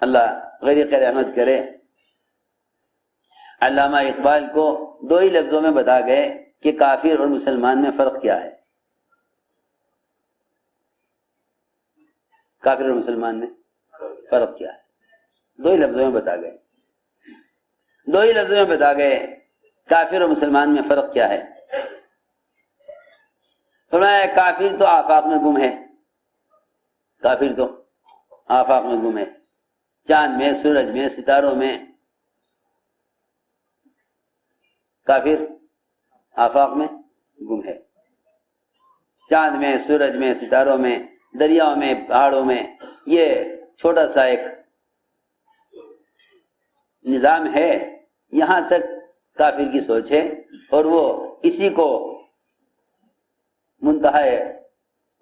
اللہ غریق رحمت کرے، علامہ اقبال کو 2 ہی لفظوں میں بتا گئے کہ کافر اور مسلمان میں فرق کیا ہے۔ کافر اور مسلمان میں فرق کیا ہے، 2 ہی لفظوں میں بتا گئے، 2 ہی لفظوں میں بتا گئے کافر اور مسلمان میں فرق کیا ہے۔ فرمایا کافر تو آفاق میں گم ہے، کافر تو آفاق میں گم ہے، چاند میں، سورج میں، ستاروں میں۔ کافر آفاق میں گم ہے، چاند میں، سورج میں، ستاروں میں، دریاؤں میں، پہاڑوں میں۔ یہ چھوٹا سا ایک نظام ہے، یہاں تک کافر کی سوچ ہے، اور وہ اسی کو منتہا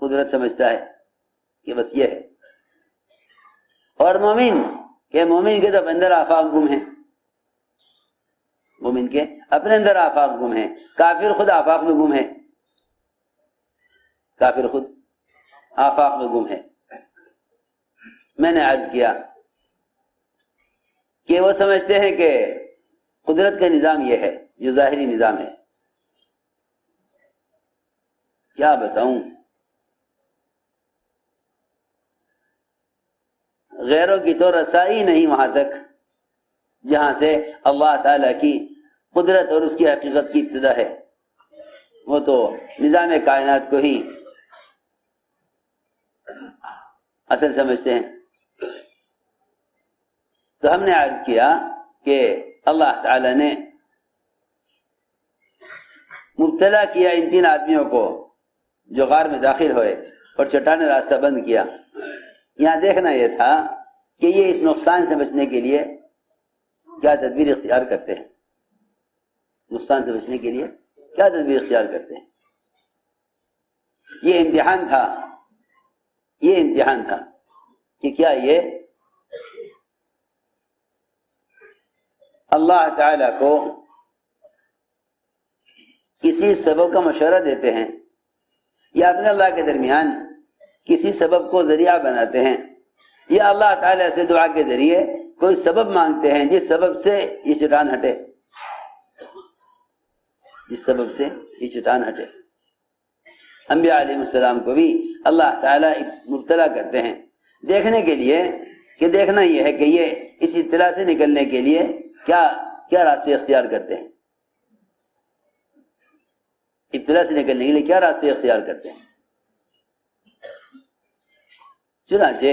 قدرت سمجھتا ہے کہ بس یہ ہے۔ اور مومن کے تو اندر آفاق گم ہیں، مومن کے اپنے اندر آفاق گم ہیں، کافر خود آفاق میں گم ہے، کافر خود آفاق میں گم ہے۔ میں نے عرض کیا کہ وہ سمجھتے ہیں کہ قدرت کا نظام یہ ہے جو ظاہری نظام ہے۔ کیا بتاؤں، غیروں کی تو رسائی نہیں وہاں تک جہاں سے اللہ تعالی کی قدرت اور اس کی حقیقت کی ابتدا ہے۔ وہ تو نظام کائنات کو ہی اصل سمجھتے ہیں۔ تو ہم نے عرض کیا کہ اللہ تعالی نے مبتلا کیا ان 3 آدمیوں کو جو غار میں داخل ہوئے اور چٹان نے راستہ بند کیا۔ یہاں دیکھنا یہ تھا کہ یہ اس نقصان سے بچنے کے لیے کیا تدبیر اختیار کرتے ہیں، نقصان سے بچنے کے لیے کیا تدبیر اختیار کرتے ہیں۔ یہ امتحان تھا کہ کیا یہ اللہ تعالی کو کسی سبب کا مشورہ دیتے ہیں یا اپنے اللہ کے درمیان کسی سبب کو ذریعہ بناتے ہیں، یا اللہ تعالی سے دعا کے ذریعے کوئی سبب مانگتے ہیں جس سبب سے یہ چٹان ہٹے، جس سبب سے یہ چٹان ہٹے۔ انبیاء علیہ السلام کو بھی اللہ تعالی مبتلا کرتے ہیں دیکھنے کے لیے کہ دیکھنا یہ ہے کہ یہ اس ابتلا سے نکلنے کے لیے کیا راستے اختیار کرتے ہیں، ابتلا سے نکلنے کے لیے کیا راستے اختیار کرتے ہیں۔ چنانچہ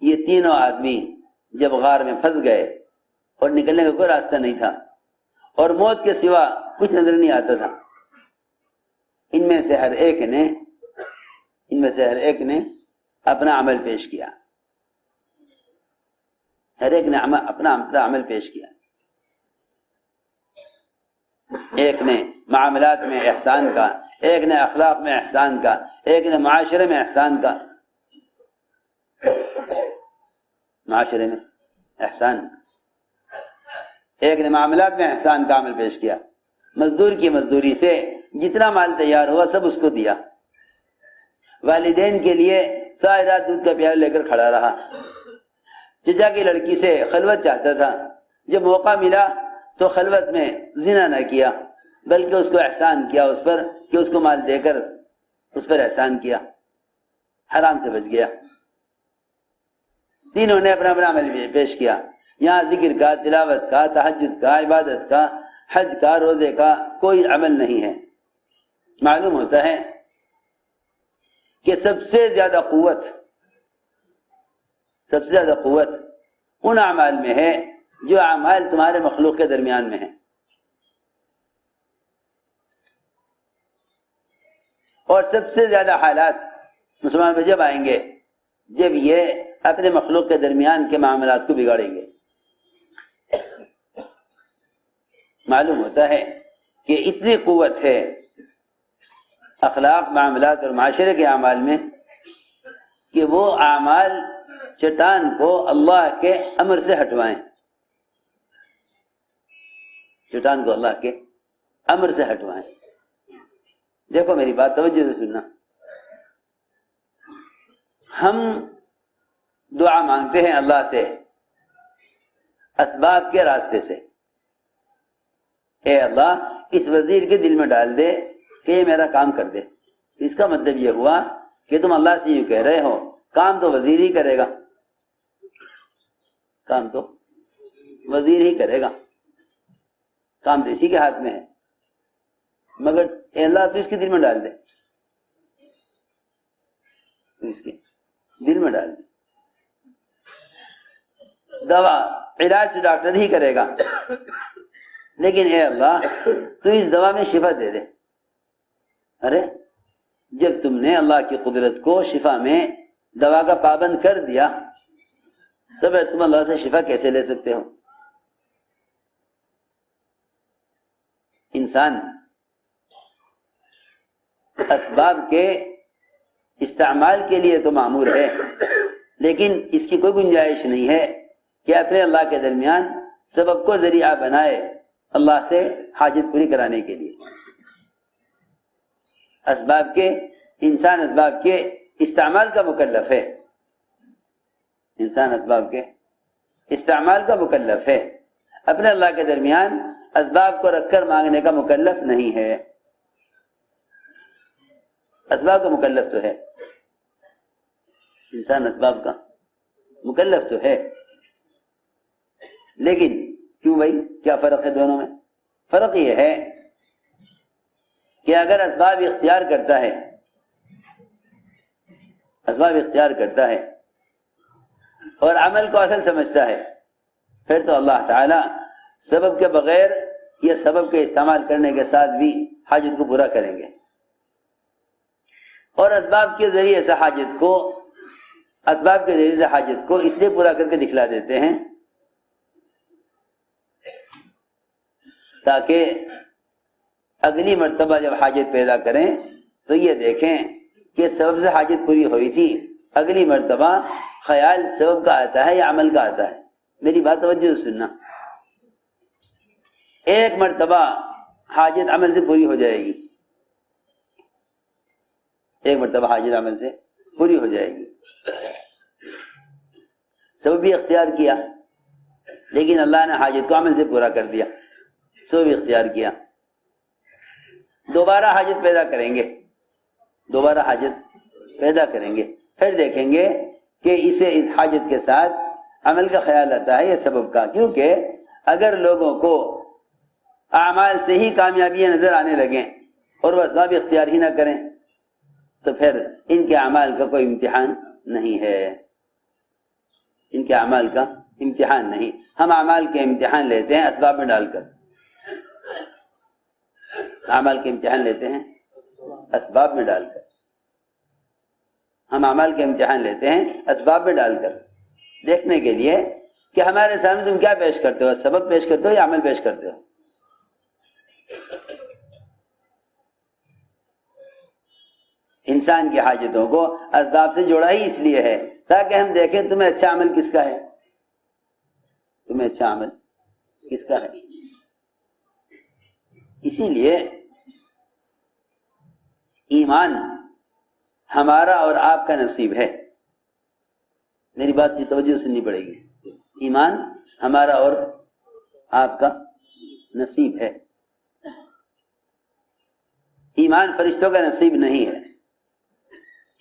یہ تینوں آدمی جب غار میں پھنس گئے اور نکلنے کا کوئی راستہ نہیں تھا اور موت کے سوا کچھ نظر نہیں آتا تھا، ان میں سے ہر ایک نے اپنا عمل پیش کیا، ہر ایک نے اپنا عمل پیش کیا۔ ایک نے معاملات میں احسان کا، ایک نے اخلاق میں احسان کا، ایک نے معاشرے میں احسان کا، معاشرے میں احسان، ایک نے معاملات میں احسان کا عمل پیش کیا۔ مزدور کی مزدوری سے جتنا مال تیار ہوا سب اس کو دیا، والدین کے لیے ساری رات دودھ کا پیالہ لے کر کھڑا رہا، چچا کی لڑکی سے خلوت چاہتا تھا، جب موقع ملا تو خلوت میں زنا نہ کیا بلکہ اس کو احسان کیا اس پر کہ اس کو مال دے کر اس پر احسان کیا، حرام سے بچ گیا۔ تینوں نے اپنا عمل پیش کیا۔ یہاں ذکر کا، تلاوت کا، تہجد کا، عبادت کا، حج کا، روزے کا کوئی عمل نہیں ہے۔ معلوم ہوتا ہے کہ سب سے زیادہ قوت ان اعمال میں ہے جو اعمال تمہارے مخلوق کے درمیان میں ہیں، اور سب سے زیادہ حالات مسلمان میں جب آئیں گے جب یہ اپنے مخلوق کے درمیان کے معاملات کو بگاڑیں گے۔ معلوم ہوتا ہے کہ اتنی قوت ہے اخلاق، معاملات اور معاشرے کے اعمال میں کہ وہ اعمال چٹان کو اللہ کے امر سے ہٹوائیں، چٹان کو اللہ کے امر سے ہٹوائیں۔ دیکھو میری بات توجہ سے سننا، ہم دعا مانگتے ہیں اللہ سے اسباب کے راستے سے، اے اللہ اس وزیر کے دل میں ڈال دے کہ یہ میرا کام کر دے۔ اس کا مطلب یہ ہوا کہ تم اللہ سے یوں کہہ رہے ہو کام تو وزیر ہی کرے گا، کام تو وزیر ہی کرے گا، کام تو اسی کے ہاتھ میں ہے، مگر اے اللہ تو اس کے دل میں ڈال دے، تو اس کے دل میں ڈال دے۔ دوا علاج سے ڈاکٹر ہی کرے گا، لیکن اے اللہ تو اس دوا میں شفا دے دے۔ ارے جب تم نے اللہ کی قدرت کو شفا میں دوا کا پابند کر دیا تو پھر تم اللہ سے شفا کیسے لے سکتے ہو؟ انسان اسباب کے استعمال کے لیے تو مامور ہے، لیکن اس کی کوئی گنجائش نہیں ہے کہ اپنے اللہ کے درمیان سبب کو ذریعہ بنائے اللہ سے حاجت پوری کرانے کے لیے۔ انسان اسباب کے استعمال کا مکلف ہے، انسان اسباب کے استعمال کا مکلف ہے، اپنے اللہ کے درمیان اسباب کو رکھ کر مانگنے کا مکلف نہیں ہے۔ اسباب کا مکلف تو ہے، انسان اسباب کا مکلف تو ہے، لیکن کیوں بھائی کیا فرق ہے دونوں میں؟ فرق یہ ہے کہ اگر اسباب اختیار کرتا ہے، اسباب اختیار کرتا ہے اور عمل کو اصل سمجھتا ہے، پھر تو اللہ تعالی سبب کے بغیر یا سبب کے استعمال کرنے کے ساتھ بھی حاجت کو پورا کریں گے، اور اسباب کے ذریعے سے حاجت کو اس لیے پورا کر کے دکھلا دیتے ہیں تاکہ اگلی مرتبہ جب حاجت پیدا کریں تو یہ دیکھیں کہ سبب سے حاجت پوری ہوئی تھی، اگلی مرتبہ خیال سبب کا آتا ہے یا عمل کا آتا ہے۔ میری بات توجہ سے سننا، ایک مرتبہ حاجت عمل سے پوری ہو جائے گی، ایک مرتبہ حاجت عمل سے پوری ہو جائے گی، سبب بھی اختیار کیا لیکن اللہ نے حاجت کو عمل سے پورا کر دیا، سبب بھی اختیار کیا۔ دوبارہ حاجت پیدا کریں گے، دوبارہ حاجت پیدا کریں گے، پھر دیکھیں گے کہ اسے اس حاجت کے ساتھ عمل کا خیال آتا ہے یا سبب کا، کیونکہ اگر لوگوں کو اعمال سے ہی کامیابیاں نظر آنے لگیں اور وہ اسباب اختیار ہی نہ کریں تو پھر ان کے اعمال کا کوئی امتحان نہیں ہے، ان کے اعمال کا امتحان نہیں۔ ہم اعمال کے امتحان لیتے ہیں اسباب میں ڈال کر، اعمال کے امتحان لیتے ہیں اسباب میں ڈال کر، ہم اعمال کے امتحان لیتے ہیں اسباب میں ڈال کر، دیکھنے کے لیے کہ ہمارے سامنے تم کیا پیش کرتے ہو، سبب پیش کرتے ہو یا عمل پیش کرتے ہو۔ انسان کی حاجتوں کو اسباب سے جوڑا ہی اس لیے ہے تاکہ ہم دیکھیں تمہیں اچھا عمل کس کا ہے، تمہیں اچھا عمل کس کا ہے۔ اسی لیے ایمان ہمارا اور آپ کا نصیب ہے، میری بات کی توجہ سننی پڑے گی، ایمان ہمارا اور آپ کا نصیب ہے، ایمان فرشتوں کا نصیب نہیں ہے۔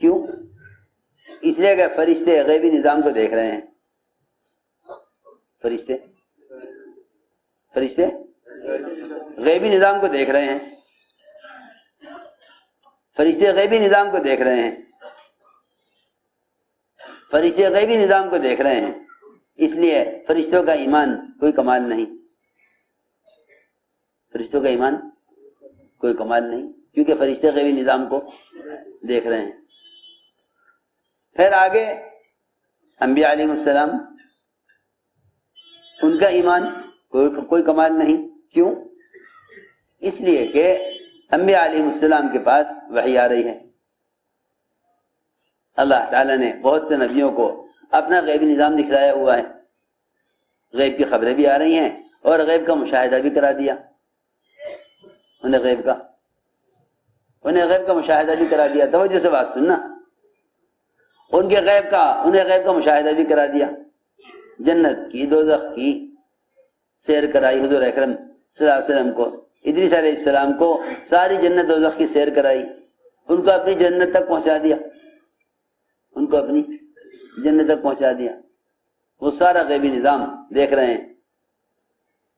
کیوں؟ اس لیے کہ فرشتے غیبی نظام کو دیکھ رہے ہیں، فرشتے غیبی نظام کو دیکھ رہے ہیں، فرشتے غیبی نظام کو دیکھ رہے ہیں، فرشتے غیبی نظام کو دیکھ رہے ہیں، اس لیے فرشتوں کا ایمان کوئی کمال نہیں، فرشتوں کا ایمان کوئی کمال نہیں، کیونکہ فرشتے غیبی نظام کو دیکھ رہے ہیں۔ پھر آگے انبیاء علیہ السلام، ان کا ایمان کوئی کمال نہیں، کیوں؟ اس لیے کہ انبیاء علیہ السلام کے پاس وحی آ رہی ہے، اللہ تعالیٰ نے بہت سے نبیوں کو اپنا غیبی نظام دکھلایا ہوا ہے، غیب کی خبریں بھی آ رہی ہیں اور غیب کا مشاہدہ بھی کرا دیا، انہیں غیب کا مشاہدہ بھی کرا دیا۔ توجہ سے بات سننا، انہیں غیب کا مشاہدہ بھی کرا دیا، جنت کی دوزخ کی سیر کرائی حضور اکرم صلی اللہ علیہ وسلم کو، ادریس علیہ السلام کو ساری جنت دوزخ کی سیر کرائی، ان کو اپنی جنت تک پہنچا دیا، ان کو اپنی جنت تک پہنچا دیا۔ وہ سارا غیبی نظام دیکھ رہے ہیں،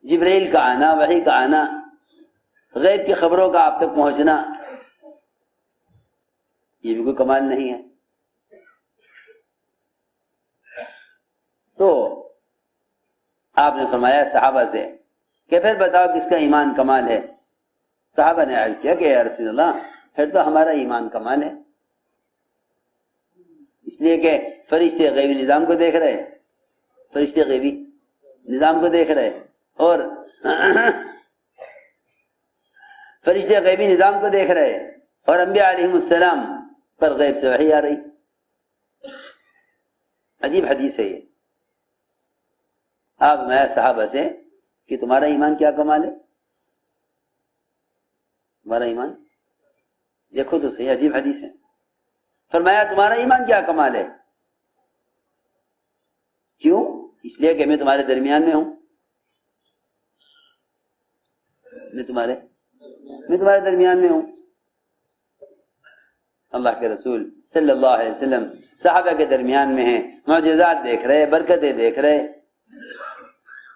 جبرائیل کا آنا، وحی کا آنا، غیب کی خبروں کا آپ تک پہنچنا، یہ بھی کوئی کمال نہیں ہے۔ تو آپ نے فرمایا صحابہ سے کہ پھر بتاؤ کس کا ایمان کمال ہے؟ صحابہ نے عرض کیا کہ یا رسول اللہ پھر تو ہمارا ایمان کمال ہے، اس لیے کہ فرشتے غیبی نظام کو دیکھ رہے، فرشتے غیبی نظام کو دیکھ رہے، اور فرشتے غیبی نظام کو دیکھ رہے، اور انبیاء علیہم السلام پر غیب سے وحی آ رہی۔ عجیب حدیث ہے یہ۔ آپ میں صحابہ سے کہ تمہارا ایمان کیا کمال ہے؟ تمہارا ایمان دیکھو تو صحیح، عجیب حدیث ہے۔ فرمایا تمہارا ایمان کیا کمال ہے؟ کیوں؟ اس لیے کہ میں تمہارے درمیان میں ہوں، میں تمہارے درمیان میں ہوں۔ اللہ کے رسول صلی اللہ علیہ وسلم صحابہ کے درمیان میں ہیں، معجزات دیکھ رہے، برکتیں دیکھ رہے،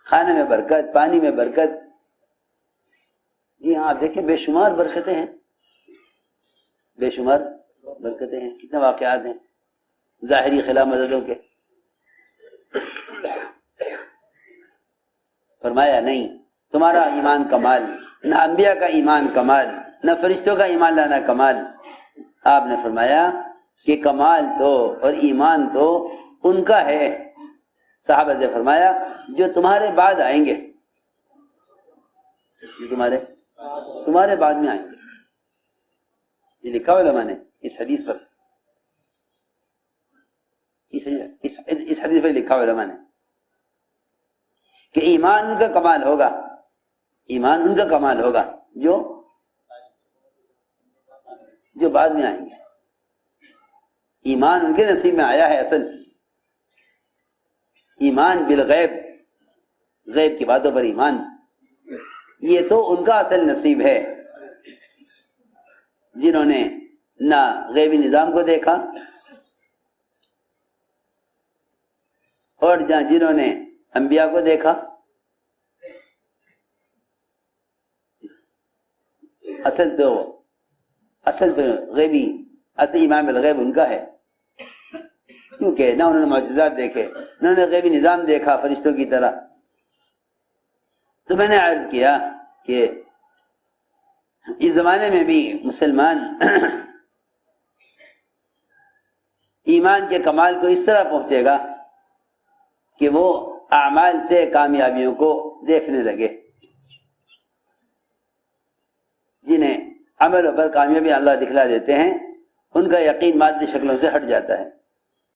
کھانے میں برکت، پانی میں برکت، جی ہاں آپ دیکھیں بے شمار برکتیں ہیں، بے شمار برکتیں ہیں، کتنے واقعات ہیں ظاہری خلا مددوں کے۔ فرمایا نہیں، تمہارا ایمان کمال، نہ انبیاء کا ایمان کمال، نہ فرشتوں کا ایمان لانا کمال۔ آپ نے فرمایا کہ کمال تو اور ایمان تو ان کا ہے، صحابہ سے فرمایا جو تمہارے بعد آئیں گے، جو تمہارے بعد میں آئیں گے۔ یہ لکھا علماء نے اس حدیث پر، اس حدیث پر لکھا علماء نے کہ ایمان ان کا کمال ہوگا، ایمان ان کا کمال ہوگا جو بعد میں آئیں گے۔ ایمان ان کے نصیب میں آیا ہے، اصل ایمان بالغیب، غیب کی باتوں پر ایمان، یہ تو ان کا اصل نصیب ہے جنہوں نے نہ غیبی نظام کو دیکھا اور جنہوں نے انبیاء کو دیکھا۔ اصل تو غیبی، اصل ایمان بالغیب ان کا ہے، کیونکہ نہ انہوں نے معجزات دیکھے، نہ انہوں نے غیبی نظام دیکھا فرشتوں کی طرح۔ تو میں نے عرض کیا کہ اس زمانے میں بھی مسلمان ایمان کے کمال کو اس طرح پہنچے گا کہ وہ اعمال سے کامیابیوں کو دیکھنے لگے، جنہیں عمل پر کامیابی اللہ دکھلا دیتے ہیں ان کا یقین مادی شکلوں سے ہٹ جاتا ہے۔